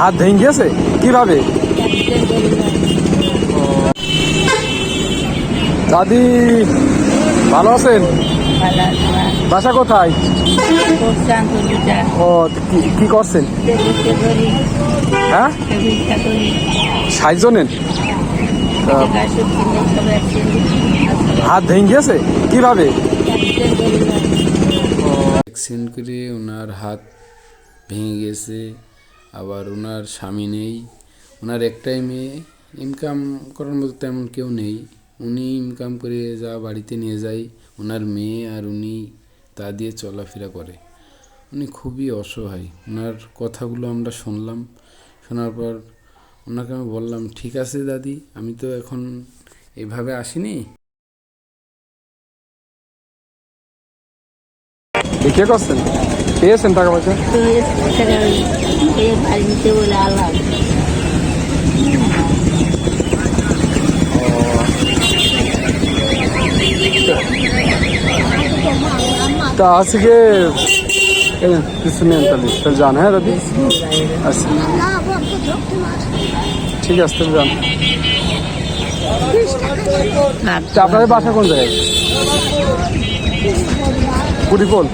হাত ভেঙে গেছে কিভাবে? দাদি ভালো আছেন? বাসা কোথায়? ও কি করছেন? হ্যাঁ 60 জনের হাত ভেঙে গেছে কিভাবে? অ্যাক্সিডেন্ট করে ওনার হাত ভেঙে গেছে। আবার ওনার স্বামী নেই, ওনার একটাই মেয়ে, ইনকাম করার মতো তেমন কেউ নেই। উনি ইনকাম করে যা বাড়িতে নিয়ে যায়, ওনার মেয়ে আর উনি তা দিয়ে চলাফেরা করে। উনি খুবই অসহায়। ওনার কথাগুলো আমরা শুনলাম, শোনার পর ওনাকে আমি বললাম, ঠিক আছে দাদি, আমি তো এখন এভাবে আসিনি। কে করছেন? পেয়েছেন টাকা পয়সা? তা আজকে কিছু নেন তাহলে যান। হ্যাঁ দাদি আচ্ছা ঠিক আছে তাহলে যান। আপনাদের বাসা কোন জায়গায়? কুড়িপোল।